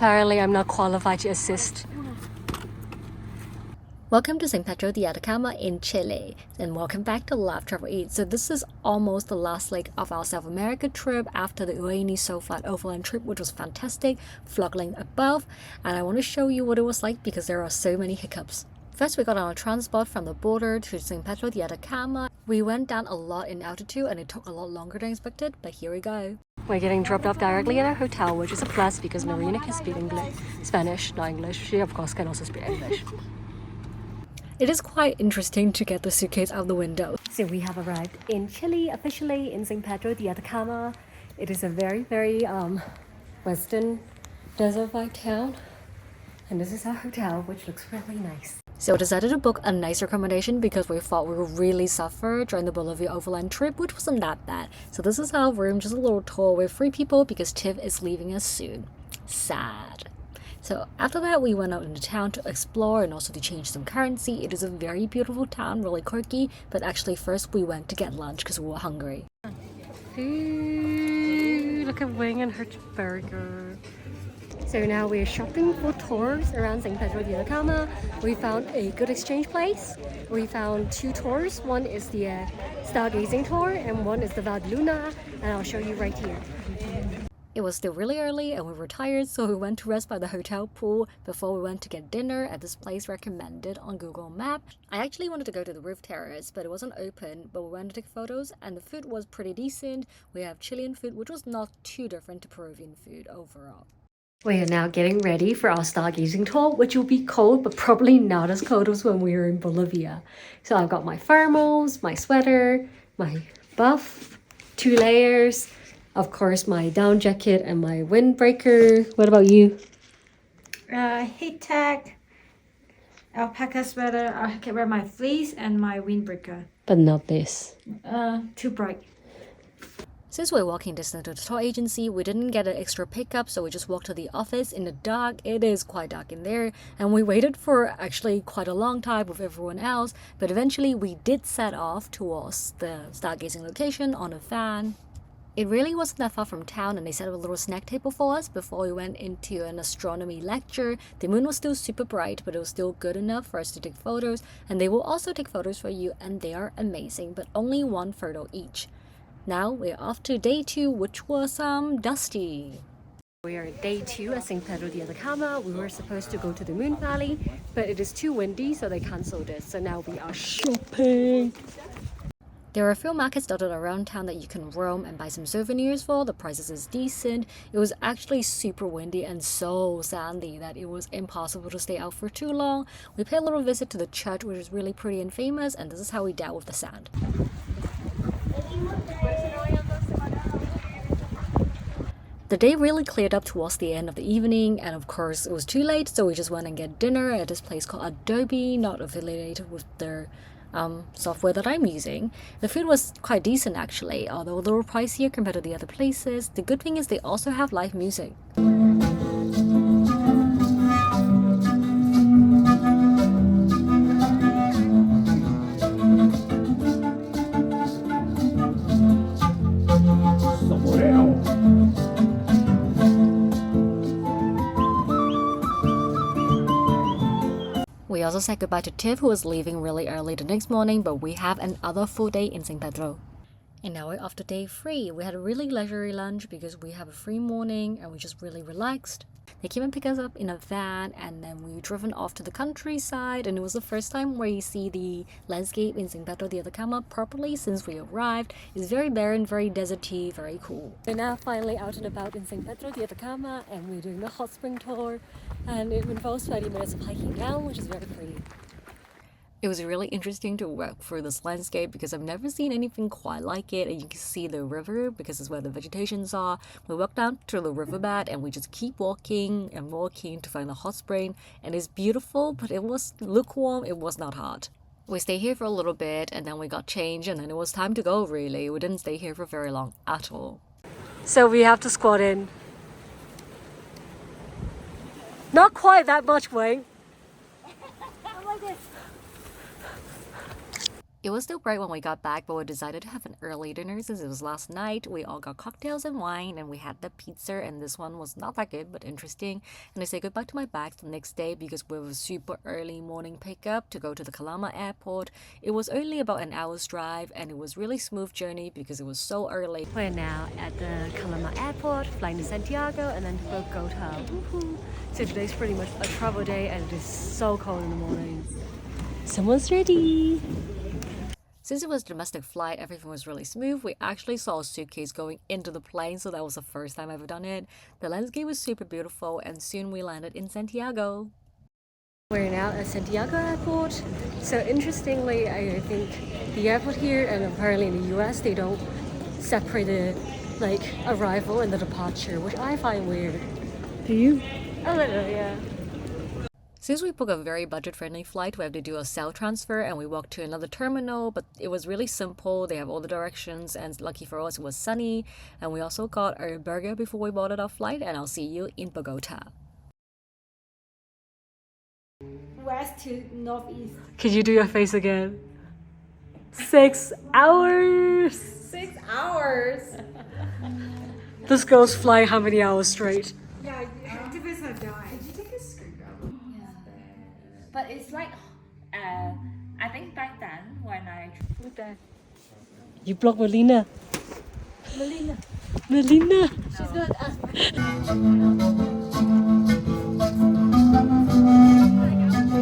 Apparently, I'm not qualified to assist. Welcome to San Pedro de Atacama in Chile, and welcome back to Lab Travel Eats. So this is almost the last leg of our South America trip after the rainy so-flat overland trip, which was fantastic, vlog link above, and I want to show you what it was like because there are so many hiccups. First, we got on a transport from the border to San Pedro de Atacama. We went down a lot in altitude and it took a lot longer than expected, but here we go. We're getting dropped off directly at our hotel, which is a plus because Marina can speak Spanish, not English. She of course can also speak English. It is quite interesting to get the suitcase out the window. So we have arrived in Chile, officially in San Pedro de Atacama. It is a very, very western desert-like town. And this is our hotel, which looks really nice. So I decided to book a nice accommodation because we thought we would really suffer during the Bolivia overland trip, which wasn't that bad. So this is our room, just a little tour with 3 people because Tiff is leaving us soon. Sad. So after that, we went out into town to explore and also to change some currency. It is a very beautiful town, really quirky, but actually first we went to get lunch because we were hungry. Ooh, look at Wing and her burger. So now we're shopping for tours around San Pedro de Atacama. We found a good exchange place. We found 2 tours. One is the Stargazing tour and one is the Val de Luna, and I'll show you right here. It was still really early and we were tired, so we went to rest by the hotel pool before we went to get dinner at this place recommended on Google Maps. I actually wanted to go to the roof terrace, but it wasn't open, but we went to take photos and the food was pretty decent. We have Chilean food, which was not too different to Peruvian food overall. We are now getting ready for our stargazing tour, which will be cold, but probably not as cold as when we were in Bolivia. So I've got my thermals, my sweater, my buff, 2 layers, of course, my down jacket and my windbreaker. What about you? Heat tech, alpaca sweater. I can wear my fleece and my windbreaker. But not this. Too bright. Since we're walking distance to the tour agency, we didn't get an extra pickup, so we just walked to the office in the dark. It is quite dark in there, and we waited for actually quite a long time with everyone else, but eventually we did set off towards the stargazing location on a van. It really wasn't that far from town, and they set up a little snack table for us before we went into an astronomy lecture. The moon was still super bright, but it was still good enough for us to take photos, and they will also take photos for you, and they are amazing, but only 1 photo each. Now we're off to day 2, which was dusty. We are at day 2 at San Pedro de Atacama. We were supposed to go to the Moon Valley, but it is too windy, so they cancelled it. So now we are shopping. There are a few markets dotted around town that you can roam and buy some souvenirs for. The prices is decent. It was actually super windy and so sandy that it was impossible to stay out for too long. We paid a little visit to the church, which is really pretty and famous, and this is how we dealt with the sand. The day really cleared up towards the end of the evening, and of course it was too late, so we just went and get dinner at this place called Adobe, not affiliated with their software that I'm using. The food was quite decent actually, although a little pricier compared to the other places. The good thing is they also have live music. We also said goodbye to Tiff, who was leaving really early the next morning, but we have another full day in San Pedro. And now we're off to day 3. We had a really leisurely lunch because we have a free morning and we just really relaxed. They came and picked us up in a van, and then we driven off to the countryside, and it was the first time where you see the landscape in San Pedro de Atacama properly since we arrived. It's very barren, very deserty, very cool. We're now finally out and about in San Pedro de Atacama, and we're doing the hot spring tour, and it involves 30 minutes of hiking down, which is very pretty. It was really interesting to walk through this landscape because I've never seen anything quite like it, and you can see the river because it's where the vegetations are. We walked down to the riverbed and we just keep walking and walking to find the hot spring, and it's beautiful, but it was lukewarm, it was not hot. We stayed here for a little bit and then we got changed, and then it was time to go really. We didn't stay here for very long at all. So we have to squat in. Not quite that much, Wayne. It was still bright when we got back, but we decided to have an early dinner since it was last night. We all got cocktails and wine, and we had the pizza, and this one was not that good, but interesting. And I say goodbye to my bags the next day because we were super early morning pickup to go to the Calama airport. It was only about an hour's drive, and it was really smooth journey because it was so early. We're now at the Calama airport, flying to Santiago, and then to Bogota. Woohoo! So today's pretty much a travel day, and it is so cold in the morning. Someone's ready! Since it was a domestic flight, everything was really smooth. We actually saw a suitcase going into the plane, so that was the first time I've ever done it. The landscape was super beautiful, and soon we landed in Santiago. We're now at Santiago Airport. So interestingly, I think the airport here, and apparently in the US, they don't separate the arrival and the departure, which I find weird. Do you? A little, yeah. Since we booked a very budget-friendly flight, we have to do a cell transfer and we walked to another terminal, but it was really simple. They have all the directions, and lucky for us, it was sunny. And we also got a burger before we boarded our flight, and I'll see you in Bogota. West to northeast. Can you do your face again? 6 hours! 6 hours. This girl's flying how many hours straight? Yeah, it depends on time. Did you take a screwdriver? Yeah. But it's like, I think back then when I... Look there. You blocked Melina. Melina. Melina. She's good.